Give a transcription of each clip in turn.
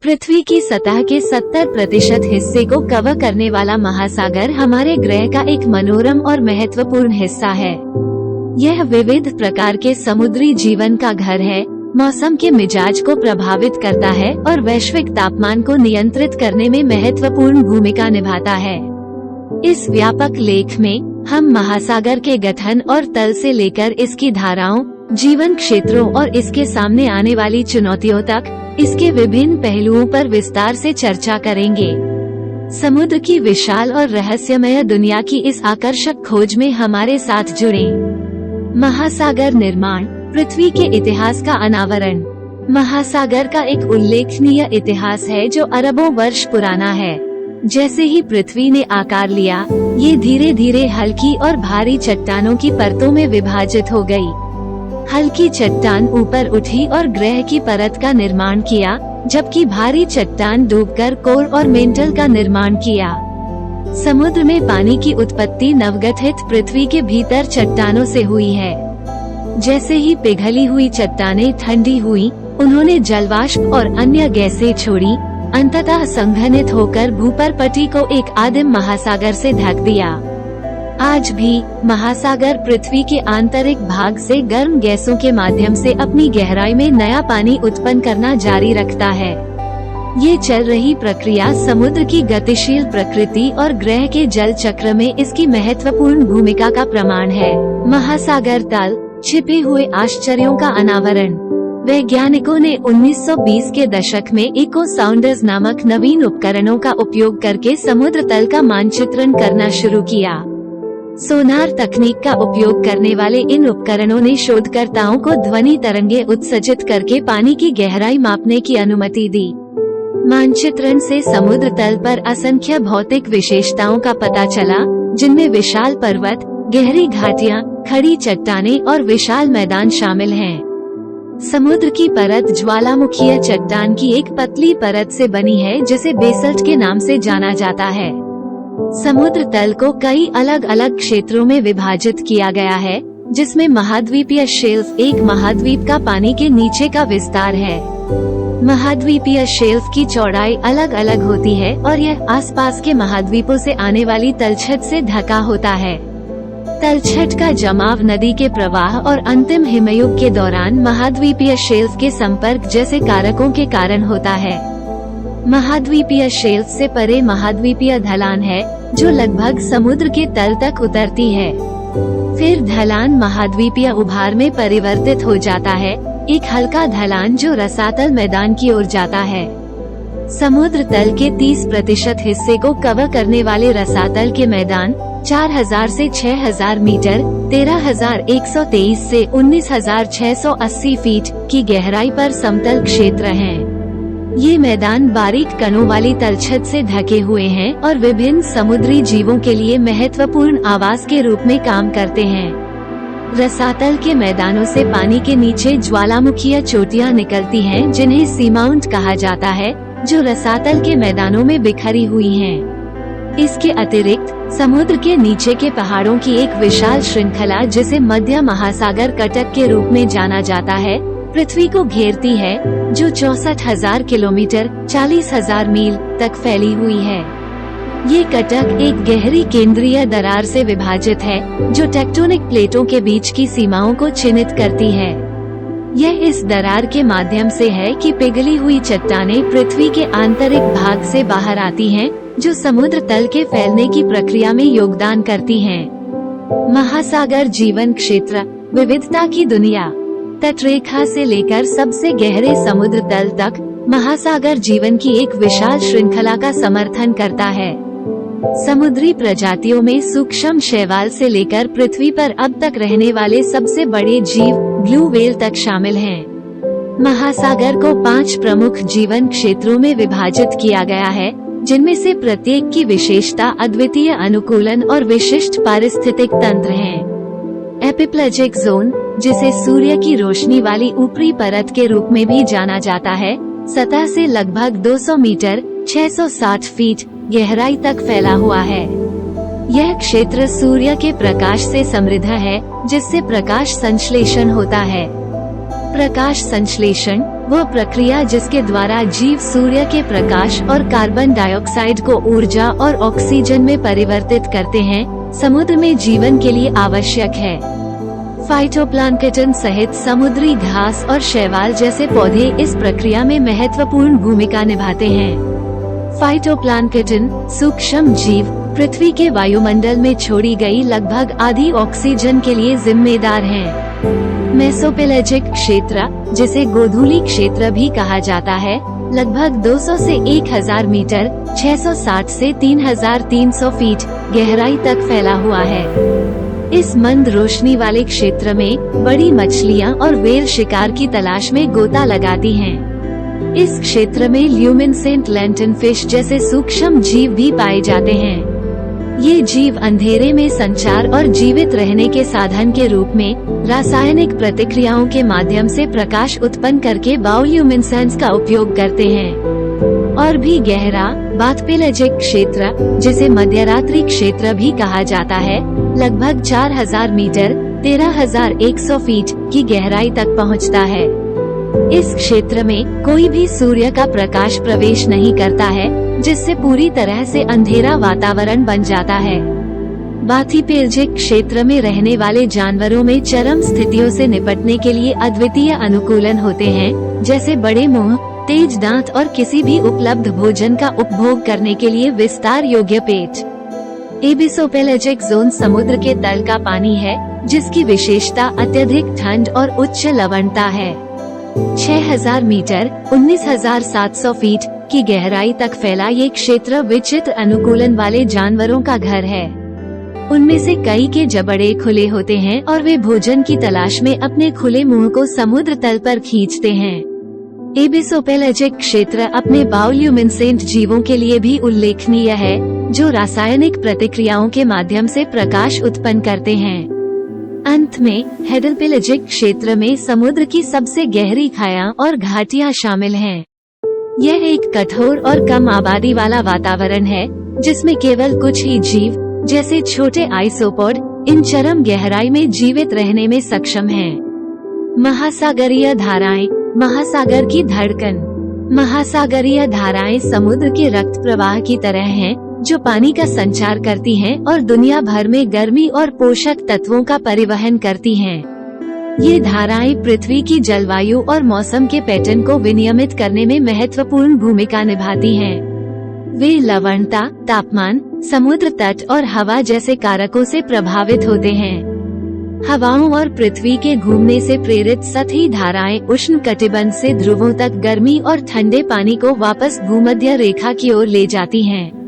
पृथ्वी की सतह के 70% हिस्से को कवर करने वाला महासागर हमारे ग्रह का एक मनोरम और महत्वपूर्ण हिस्सा है। यह विविध प्रकार के समुद्री जीवन का घर है, मौसम के मिजाज को प्रभावित करता है और वैश्विक तापमान को नियंत्रित करने में महत्वपूर्ण भूमिका निभाता है। इस व्यापक लेख में हम महासागर के गठन और तल से लेकर इसकी धाराओं, जीवन क्षेत्रों और इसके सामने आने वाली चुनौतियों तक इसके विभिन्न पहलुओं पर विस्तार से चर्चा करेंगे। समुद्र की विशाल और रहस्यमय दुनिया की इस आकर्षक खोज में हमारे साथ जुड़ें। महासागर निर्माण, पृथ्वी के इतिहास का अनावरण। महासागर का एक उल्लेखनीय इतिहास है जो अरबों वर्ष पुराना है। जैसे ही पृथ्वी ने आकार लिया, ये धीरे धीरे हल्की और भारी चट्टानों की परतों में विभाजित हो गई। हल्की चट्टान ऊपर उठी और ग्रह की परत का निर्माण किया, जबकि भारी चट्टान डूबकर कोर और मेंटल का निर्माण किया। समुद्र में पानी की उत्पत्ति नवगठित पृथ्वी के भीतर चट्टानों से हुई है। जैसे ही पिघली हुई चट्टानें ठंडी हुई, उन्होंने जलवाष्प और अन्य गैसें छोड़ी, अंततः संघनित होकर भूपर्पटी को एक आदिम महासागर से ढक दिया। आज भी महासागर पृथ्वी के आंतरिक भाग से गर्म गैसों के माध्यम से अपनी गहराई में नया पानी उत्पन्न करना जारी रखता है। ये चल रही प्रक्रिया समुद्र की गतिशील प्रकृति और ग्रह के जल चक्र में इसकी महत्वपूर्ण भूमिका का प्रमाण है। महासागर तल, छिपे हुए आश्चर्यों का अनावरण। वैज्ञानिकों ने 1920 के दशक में इको साउंडर्स नामक नवीन उपकरणों का उपयोग करके समुद्र तल का मानचित्रण करना शुरू किया। सोनार तकनीक का उपयोग करने वाले इन उपकरणों ने शोधकर्ताओं को ध्वनि तरंगे उत्सर्जित करके पानी की गहराई मापने की अनुमति दी। मानचित्रण से समुद्र तल पर असंख्य भौतिक विशेषताओं का पता चला, जिनमें विशाल पर्वत, गहरी घाटियां, खड़ी चट्टानें और विशाल मैदान शामिल हैं। समुद्र की परत ज्वालामुखीय चट्टान की एक पतली परत से बनी है, जिसे बेसल्ट के नाम से जाना जाता है। समुद्र तल को कई अलग अलग क्षेत्रों में विभाजित किया गया है, जिसमें महाद्वीपीय शेल्फ एक महाद्वीप का पानी के नीचे का विस्तार है। महाद्वीपीय शेल्फ की चौड़ाई अलग अलग होती है और यह आसपास के महाद्वीपों से आने वाली तलछट से ढका होता है। तलछट का जमाव नदी के प्रवाह और अंतिम हिमयुग के दौरान महाद्वीपीय शेल्फ के संपर्क जैसे कारकों के कारण होता है। महाद्वीपीय शेल्फ से परे महाद्वीपीय ढलान है, जो लगभग समुद्र के तल तक उतरती है। फिर ढलान महाद्वीपीय उभार में परिवर्तित हो जाता है, एक हल्का ढलान जो रसातल मैदान की ओर जाता है। समुद्र तल के 30% हिस्से को कवर करने वाले रसातल के मैदान 4000 से 6000 मीटर, 13123 से 19680 फीट की गहराई पर समतल क्षेत्र हैं। ये मैदान बारीक कणों वाली तलछट से ढके हुए हैं और विभिन्न समुद्री जीवों के लिए महत्वपूर्ण आवास के रूप में काम करते हैं। रसातल के मैदानों से पानी के नीचे ज्वालामुखीय चोटियां निकलती हैं, जिन्हें सीमाउंट कहा जाता है, जो रसातल के मैदानों में बिखरी हुई हैं। इसके अतिरिक्त समुद्र के नीचे के पहाड़ों की एक विशाल श्रृंखला, जिसे मध्य महासागर कटक के रूप में जाना जाता है, पृथ्वी को घेरती है, जो 64,000 किलोमीटर 40,000 मील तक फैली हुई है। ये कटक एक गहरी केंद्रीय दरार से विभाजित है, जो टेक्टोनिक प्लेटों के बीच की सीमाओं को चिन्हित करती है। यह इस दरार के माध्यम से है कि पिघली हुई चट्टानें पृथ्वी के आंतरिक भाग से बाहर आती हैं, जो समुद्र तल के फैलने की प्रक्रिया में योगदान करती हैं। महासागर जीवन क्षेत्र, विविधता की दुनिया। तटरेखा से लेकर सबसे गहरे समुद्र तल तक महासागर जीवन की एक विशाल श्रृंखला का समर्थन करता है। समुद्री प्रजातियों में सूक्ष्म शैवाल से लेकर पृथ्वी पर अब तक रहने वाले सबसे बड़े जीव ब्लू व्हेल तक शामिल हैं। महासागर को 5 प्रमुख जीवन क्षेत्रों में विभाजित किया गया है, जिनमें से प्रत्येक की विशेषता अद्वितीय अनुकूलन और विशिष्ट पारिस्थितिक तंत्र हैं। एपिप्लेजिक जोन, जिसे सूर्य की रोशनी वाली ऊपरी परत के रूप में भी जाना जाता है, सतह से लगभग 200 मीटर 660 फीट गहराई तक फैला हुआ है। यह क्षेत्र सूर्य के प्रकाश से समृद्ध है, जिससे प्रकाश संश्लेषण होता है। प्रकाश संश्लेषण वो प्रक्रिया जिसके द्वारा जीव सूर्य के प्रकाश और कार्बन डाइऑक्साइड को ऊर्जा और ऑक्सीजन में परिवर्तित करते हैं, समुद्र में जीवन के लिए आवश्यक है। फाइटोप्लैंक्टन सहित समुद्री घास और शैवाल जैसे पौधे इस प्रक्रिया में महत्वपूर्ण भूमिका निभाते हैं। फाइटोप्लैंक्टन सूक्ष्म जीव पृथ्वी के वायुमंडल में छोड़ी गई लगभग आधी ऑक्सीजन के लिए जिम्मेदार हैं। मेसोपेलेजिक क्षेत्र, जिसे गोधूली क्षेत्र भी कहा जाता है, लगभग 200 से 1000 मीटर 660 से 3300 फीट गहराई तक फैला हुआ है। इस मंद रोशनी वाले क्षेत्र में बड़ी मछलियां और व्हेल शिकार की तलाश में गोता लगाती हैं। इस क्षेत्र में ल्यूमिनेसेंट लैंटर्न फिश जैसे सूक्ष्म जीव भी पाए जाते हैं। ये जीव अंधेरे में संचार और जीवित रहने के साधन के रूप में रासायनिक प्रतिक्रियाओं के माध्यम से प्रकाश उत्पन्न करके बायोल्यूमिनेसेंस का उपयोग करते हैं। और भी गहरा बाथपेलेजिक क्षेत्र, जिसे मध्यरात्रि क्षेत्र भी कहा जाता है, लगभग 4000 मीटर 13100 फीट की गहराई तक पहुंचता है। इस क्षेत्र में कोई भी सूर्य का प्रकाश प्रवेश नहीं करता है, जिससे पूरी तरह से अंधेरा वातावरण बन जाता है। बाथपेलेजिक क्षेत्र में रहने वाले जानवरों में चरम स्थितियों से निपटने के लिए अद्वितीय अनुकूलन होते हैं, जैसे बड़े मुंह, तेज दांत और किसी भी उपलब्ध भोजन का उपभोग करने के लिए विस्तार योग्य पेट। एबिसोपेलेजिक जोन समुद्र के तल का पानी है, जिसकी विशेषता अत्यधिक ठंड और उच्च लवणता है। 6000 मीटर 19700 फीट की गहराई तक फैला ये क्षेत्र विचित्र अनुकूलन वाले जानवरों का घर है। उनमें से कई के जबड़े खुले होते हैं और वे भोजन की तलाश में अपने खुले मुंह को समुद्र तल पर खींचते हैं। एबिसोपेलेजिक क्षेत्र अपने बायोल्यूमिनेसेंट जीवों के लिए भी उल्लेखनीय है, जो रासायनिक प्रतिक्रियाओं के माध्यम से प्रकाश उत्पन्न करते हैं। अंत में हेडलपेलेजिक क्षेत्र में समुद्र की सबसे गहरी खायां और घाटियां शामिल हैं। यह एक कठोर और कम आबादी वाला वातावरण है, जिसमें केवल कुछ ही जीव, जैसे छोटे आइसोपोड, इन चरम गहराई में जीवित रहने में सक्षम हैं। महासागरीय धाराएं, महासागर की धड़कन। महासागरीय धाराएं समुद्र के रक्त प्रवाह की तरह हैं, जो पानी का संचार करती हैं और दुनिया भर में गर्मी और पोषक तत्वों का परिवहन करती हैं। ये धाराएं पृथ्वी की जलवायु और मौसम के पैटर्न को विनियमित करने में महत्वपूर्ण भूमिका निभाती हैं। वे लवणता, तापमान, समुद्र तट और हवा जैसे कारकों से प्रभावित होते हैं। हवाओं और पृथ्वी के घूमने से प्रेरित सतही धाराएं उष्णकटिबंध से ध्रुवों तक गर्मी और ठंडे पानी को वापस भूमध्य रेखा की ओर ले जाती हैं।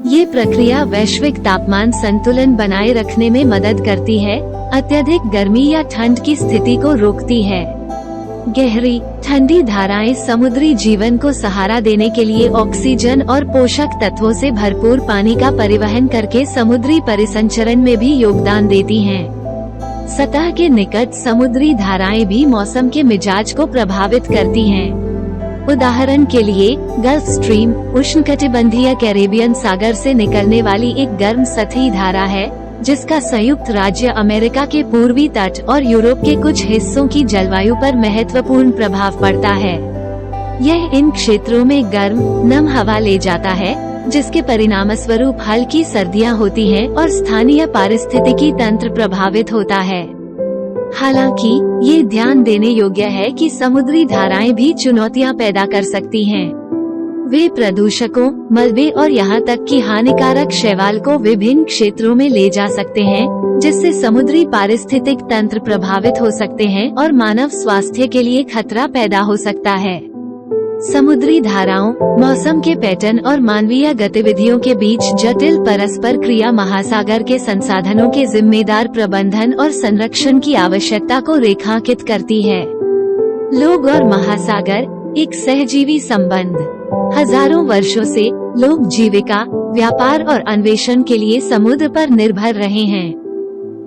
ये प्रक्रिया वैश्विक तापमान संतुलन बनाए रखने में मदद करती है, अत्यधिक गर्मी या ठंड की स्थिति को रोकती है। गहरी, ठंडी धाराएं समुद्री जीवन को सहारा देने के लिए ऑक्सीजन और पोषक तत्वों से भरपूर पानी का परिवहन करके समुद्री परिसंचरण में भी योगदान देती हैं। सतह के निकट समुद्री धाराएं भी मौसम के मिजाज को प्रभावित करती हैं। उदाहरण के लिए गल्फ स्ट्रीम उष्णकटिबंधीय कैरेबियन सागर से निकलने वाली एक गर्म सतही धारा है, जिसका संयुक्त राज्य अमेरिका के पूर्वी तट और यूरोप के कुछ हिस्सों की जलवायु पर महत्वपूर्ण प्रभाव पड़ता है। यह इन क्षेत्रों में गर्म, नम हवा ले जाता है, जिसके परिणामस्वरूप हल्की सर्दियां होती हैं और स्थानीय पारिस्थितिकी तंत्र प्रभावित होता है। हालांकि ये ध्यान देने योग्य है कि समुद्री धाराएं भी चुनौतियां पैदा कर सकती हैं। वे प्रदूषकों, मलबे और यहाँ तक कि हानिकारक शैवाल को विभिन्न क्षेत्रों में ले जा सकते हैं, जिससे समुद्री पारिस्थितिक तंत्र प्रभावित हो सकते हैं और मानव स्वास्थ्य के लिए खतरा पैदा हो सकता है। समुद्री धाराओं, मौसम के पैटर्न और मानवीय गतिविधियों के बीच जटिल परस्पर क्रिया महासागर के संसाधनों के जिम्मेदार प्रबंधन और संरक्षण की आवश्यकता को रेखांकित करती है। लोग और महासागर, एक सहजीवी संबंध। हजारों वर्षों से लोग जीविका, व्यापार और अन्वेषण के लिए समुद्र पर निर्भर रहे हैं।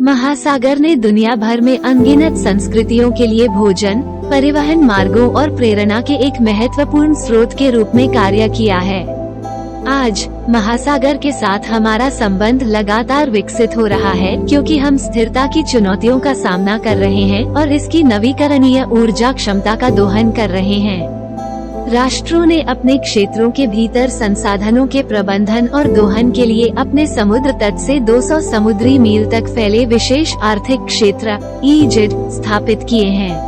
महासागर ने दुनिया भर में अनगिनत संस्कृतियों के लिए भोजन, परिवहन मार्गों और प्रेरणा के एक महत्वपूर्ण स्रोत के रूप में कार्य किया है। आज महासागर के साथ हमारा संबंध लगातार विकसित हो रहा है, क्योंकि हम स्थिरता की चुनौतियों का सामना कर रहे हैं और इसकी नवीकरणीय ऊर्जा क्षमता का दोहन कर रहे हैं। राष्ट्रों ने अपने क्षेत्रों के भीतर संसाधनों के प्रबंधन और दोहन के लिए अपने समुद्र तट से 200 समुद्री मील तक फैले विशेष आर्थिक क्षेत्र EEZ स्थापित किए हैं।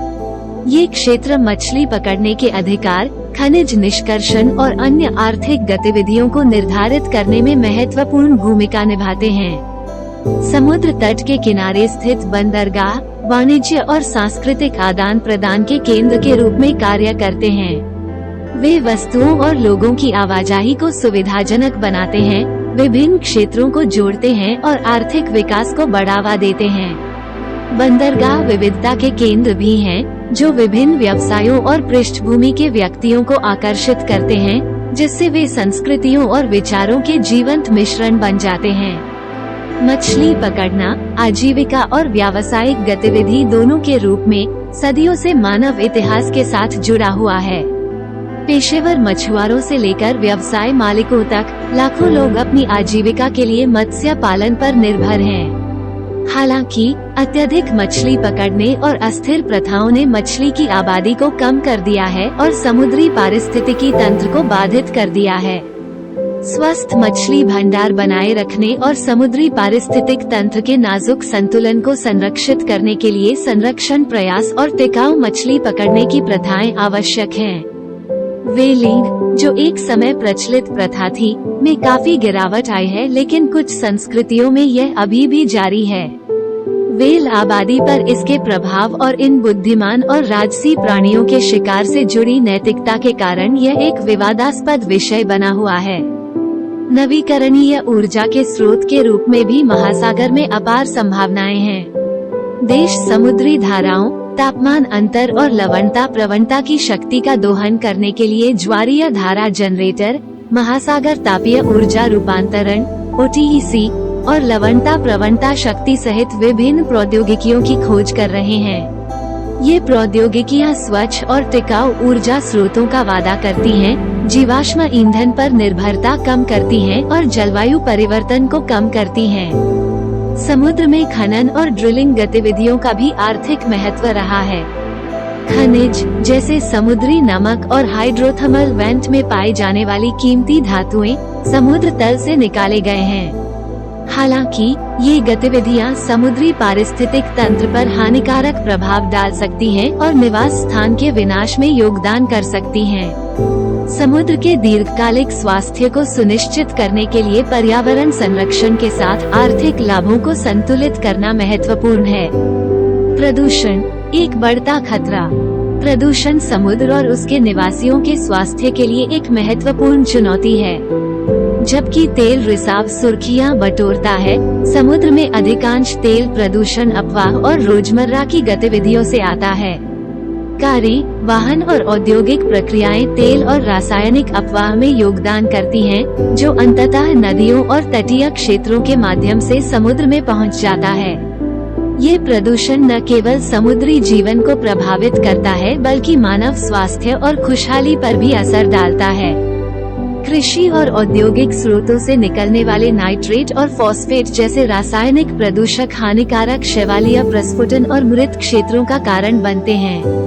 ये क्षेत्र मछली पकड़ने के अधिकार, खनिज निष्कर्षण और अन्य आर्थिक गतिविधियों को निर्धारित करने में महत्वपूर्ण भूमिका निभाते हैं। समुद्र तट के किनारे स्थित बंदरगाह वाणिज्य और सांस्कृतिक आदान प्रदान के केंद्र के रूप में कार्य करते हैं। वे वस्तुओं और लोगों की आवाजाही को सुविधाजनक बनाते हैं, विभिन्न क्षेत्रों को जोड़ते हैं और आर्थिक विकास को बढ़ावा देते हैं। बंदरगाह विविधता के केंद्र भी हैं, जो विभिन्न व्यवसायों और पृष्ठभूमि के व्यक्तियों को आकर्षित करते हैं, जिससे वे संस्कृतियों और विचारों के जीवंत मिश्रण बन जाते हैं। मछली पकड़ना आजीविका और व्यावसायिक गतिविधि दोनों के रूप में सदियों से मानव इतिहास के साथ जुड़ा हुआ है। पेशेवर मछुआरों से लेकर व्यवसाय मालिकों तक लाखों लोग अपनी आजीविका के लिए मत्स्य पालन पर निर्भर हैं। हालांकि अत्यधिक मछली पकड़ने और अस्थिर प्रथाओं ने मछली की आबादी को कम कर दिया है और समुद्री पारिस्थितिकी तंत्र को बाधित कर दिया है। स्वस्थ मछली भंडार बनाए रखने और समुद्री पारिस्थितिक तंत्र के नाजुक संतुलन को संरक्षित करने के लिए संरक्षण प्रयास और टिकाऊ मछली पकड़ने की प्रथाएं आवश्यक हैं। व्हेलिंग, जो एक समय प्रचलित प्रथा थी, में काफी गिरावट आई है, लेकिन कुछ संस्कृतियों में यह अभी भी जारी है। व्हेल आबादी पर इसके प्रभाव और इन बुद्धिमान और राजसी प्राणियों के शिकार से जुड़ी नैतिकता के कारण यह एक विवादास्पद विषय बना हुआ है। नवीकरणीय ऊर्जा के स्रोत के रूप में भी महासागर में अपार संभावनाएं हैं। देश समुद्री धाराओं, तापमान अंतर और लवणता प्रवणता की शक्ति का दोहन करने के लिए ज्वारीय धारा जनरेटर, महासागर तापीय ऊर्जा रूपांतरण OTEC और लवणता प्रवणता शक्ति सहित विभिन्न प्रौद्योगिकियों की खोज कर रहे हैं। ये प्रौद्योगिकियां स्वच्छ और टिकाऊ ऊर्जा स्रोतों का वादा करती हैं, जीवाश्म ईंधन पर निर्भरता कम करती हैं और जलवायु परिवर्तन को कम करती हैं। समुद्र में खनन और ड्रिलिंग गतिविधियों का भी आर्थिक महत्व रहा है। खनिज जैसे समुद्री नमक और हाइड्रोथर्मल वेंट में पाई जाने वाली कीमती धातुएं समुद्र तल से निकाले गए हैं। हालांकि ये गतिविधियां समुद्री पारिस्थितिक तंत्र पर हानिकारक प्रभाव डाल सकती हैं और निवास स्थान के विनाश में योगदान कर सकती हैं। समुद्र के दीर्घकालिक स्वास्थ्य को सुनिश्चित करने के लिए पर्यावरण संरक्षण के साथ आर्थिक लाभों को संतुलित करना महत्वपूर्ण है। प्रदूषण एक बढ़ता खतरा। प्रदूषण समुद्र और उसके निवासियों के स्वास्थ्य के लिए एक महत्वपूर्ण चुनौती है। जबकि तेल रिसाव सुर्खियां बटोरता है, समुद्र में अधिकांश तेल प्रदूषण अफवाह और रोजमर्रा की गतिविधियों से आता है। कारें, वाहन और औद्योगिक प्रक्रियाएं तेल और रासायनिक अपवाह में योगदान करती हैं, जो अंततः नदियों और तटीय क्षेत्रों के माध्यम से समुद्र में पहुंच जाता है। ये प्रदूषण न केवल समुद्री जीवन को प्रभावित करता है, बल्कि मानव स्वास्थ्य और खुशहाली पर भी असर डालता है। कृषि और औद्योगिक स्रोतों से निकलने वाले नाइट्रेट और फॉस्फेट जैसे रासायनिक प्रदूषक हानिकारक शैवालीय प्रस्फुटन और मृत क्षेत्रों का कारण बनते हैं।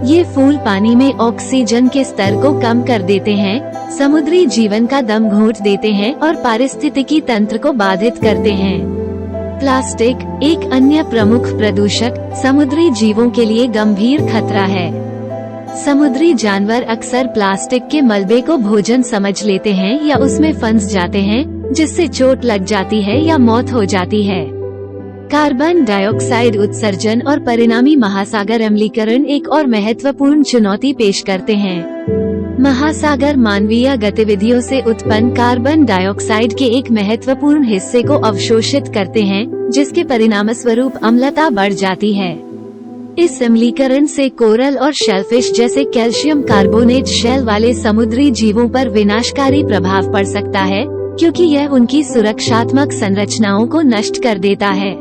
ये फूल पानी में ऑक्सीजन के स्तर को कम कर देते हैं, समुद्री जीवन का दम घोंट देते हैं और पारिस्थितिकी तंत्र को बाधित करते हैं। प्लास्टिक एक अन्य प्रमुख प्रदूषक समुद्री जीवों के लिए गंभीर खतरा है। समुद्री जानवर अक्सर प्लास्टिक के मलबे को भोजन समझ लेते हैं या उसमें फंस जाते हैं, जिससे चोट लग जाती है या मौत हो जाती है। कार्बन डाइऑक्साइड उत्सर्जन और परिणामी महासागर अम्लीकरण एक और महत्वपूर्ण चुनौती पेश करते हैं। महासागर मानवीय गतिविधियों से उत्पन्न कार्बन डाइऑक्साइड के एक महत्वपूर्ण हिस्से को अवशोषित करते हैं, जिसके परिणामस्वरूप अम्लता बढ़ जाती है। इस अम्लीकरण से कोरल और शेलफिश जैसे कैल्शियम कार्बोनेट शेल वाले समुद्री जीवों पर विनाशकारी प्रभाव पड़ सकता है, क्योंकि यह उनकी सुरक्षात्मक संरचनाओं को नष्ट कर देता है।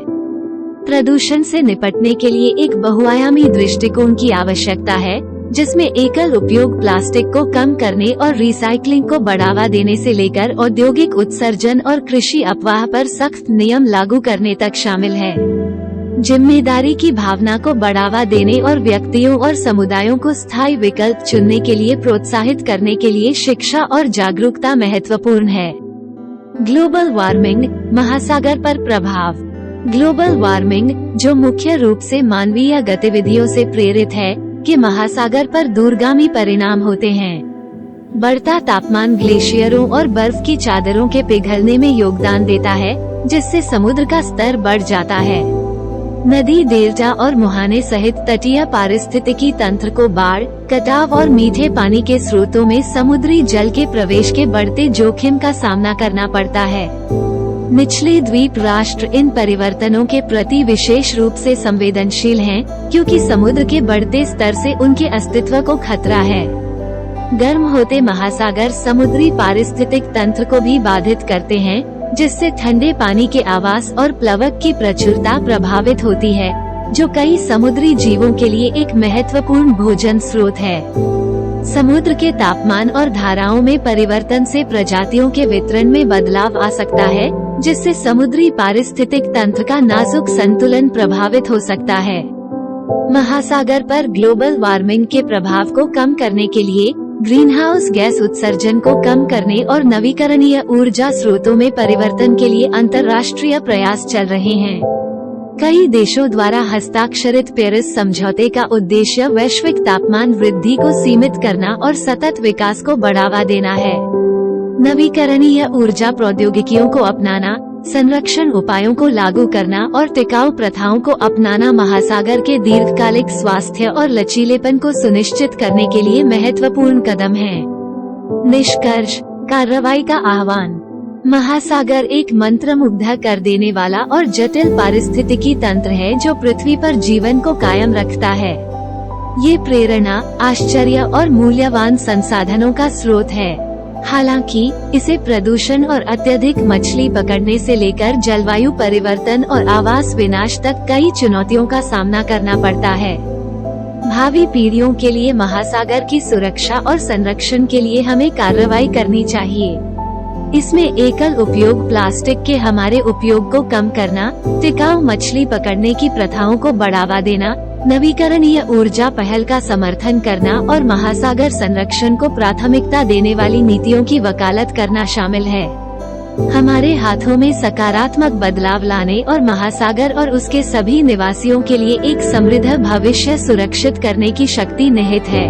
प्रदूषण से निपटने के लिए एक बहुआयामी दृष्टिकोण की आवश्यकता है, जिसमें एकल उपयोग प्लास्टिक को कम करने और रिसाइकलिंग को बढ़ावा देने से लेकर औद्योगिक उत्सर्जन और कृषि अपवाह पर सख्त नियम लागू करने तक शामिल है। जिम्मेदारी की भावना को बढ़ावा देने और व्यक्तियों और समुदायों को स्थायी विकल्प चुनने के लिए प्रोत्साहित करने के लिए शिक्षा और जागरूकता महत्वपूर्ण है। ग्लोबल वार्मिंग, महासागर पर प्रभाव। ग्लोबल वार्मिंग, जो मुख्य रूप से मानवीय गतिविधियों से प्रेरित है, के महासागर पर दूरगामी परिणाम होते हैं। बढ़ता तापमान ग्लेशियरों और बर्फ की चादरों के पिघलने में योगदान देता है, जिससे समुद्र का स्तर बढ़ जाता है। नदी, डेल्टा और मुहाने सहित तटीय पारिस्थितिकी तंत्र को बाढ़, कटाव और मीठे पानी के स्रोतों में समुद्री जल के प्रवेश के बढ़ते जोखिम का सामना करना पड़ता है। निचले द्वीप राष्ट्र इन परिवर्तनों के प्रति विशेष रूप से संवेदनशील हैं, क्योंकि समुद्र के बढ़ते स्तर से उनके अस्तित्व को खतरा है। गर्म होते महासागर समुद्री पारिस्थितिक तंत्र को भी बाधित करते हैं, जिससे ठंडे पानी के आवास और प्लवक की प्रचुरता प्रभावित होती है, जो कई समुद्री जीवों के लिए एक महत्वपूर्ण भोजन स्रोत है। समुद्र के तापमान और धाराओं में परिवर्तन से प्रजातियों के वितरण में बदलाव आ सकता है, जिससे समुद्री पारिस्थितिक तंत्र का नाजुक संतुलन प्रभावित हो सकता है। महासागर पर ग्लोबल वार्मिंग के प्रभाव को कम करने के लिए ग्रीनहाउस गैस उत्सर्जन को कम करने और नवीकरणीय ऊर्जा स्रोतों में परिवर्तन के लिए अंतर्राष्ट्रीय प्रयास चल रहे हैं। कई देशों द्वारा हस्ताक्षरित पेरिस समझौते का उद्देश्य वैश्विक तापमान वृद्धि को सीमित करना और सतत विकास को बढ़ावा देना है। नवीकरणीय ऊर्जा प्रौद्योगिकियों को अपनाना, संरक्षण उपायों को लागू करना और टिकाऊ प्रथाओं को अपनाना महासागर के दीर्घकालिक स्वास्थ्य और लचीलेपन को सुनिश्चित करने के लिए महत्वपूर्ण कदम है। निष्कर्ष, कार्रवाई का आह्वान। महासागर एक मंत्रमुग्ध कर देने वाला और जटिल पारिस्थितिकी तंत्र है जो पृथ्वी पर जीवन को कायम रखता है। ये प्रेरणा, आश्चर्य और मूल्यवान संसाधनों का स्रोत है। हालांकि इसे प्रदूषण और अत्यधिक मछली पकड़ने से लेकर जलवायु परिवर्तन और आवास विनाश तक कई चुनौतियों का सामना करना पड़ता है। भावी पीढ़ियों के लिए महासागर की सुरक्षा और संरक्षण के लिए हमें कार्रवाई करनी चाहिए। इसमें एकल उपयोग प्लास्टिक के हमारे उपयोग को कम करना, टिकाऊ मछली पकड़ने की प्रथाओं को बढ़ावा देना, नवीकरणीय ऊर्जा पहल का समर्थन करना और महासागर संरक्षण को प्राथमिकता देने वाली नीतियों की वकालत करना शामिल है। हमारे हाथों में सकारात्मक बदलाव लाने और महासागर और उसके सभी निवासियों के लिए एक समृद्ध भविष्य सुरक्षित करने की शक्ति निहित है।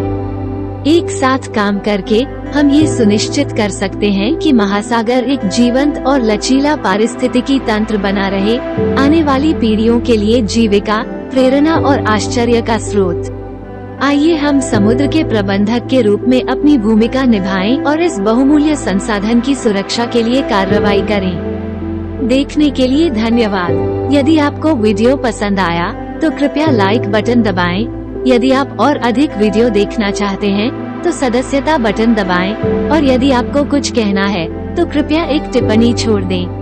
एक साथ काम करके हम ये सुनिश्चित कर सकते हैं कि महासागर एक जीवंत और लचीला पारिस्थितिकी तंत्र बना रहे, आने वाली पीढ़ियों के लिए जीविका, प्रेरणा और आश्चर्य का स्रोत। आइए हम समुद्र के प्रबंधक के रूप में अपनी भूमिका निभाएं और इस बहुमूल्य संसाधन की सुरक्षा के लिए कार्रवाई करें। देखने के लिए धन्यवाद। यदि आपको वीडियो पसंद आया तो कृपया लाइक बटन दबाएं। यदि आप और अधिक वीडियो देखना चाहते हैं तो सदस्यता बटन दबाएं और यदि आपको कुछ कहना है तो कृपया एक टिप्पणी छोड़ दें।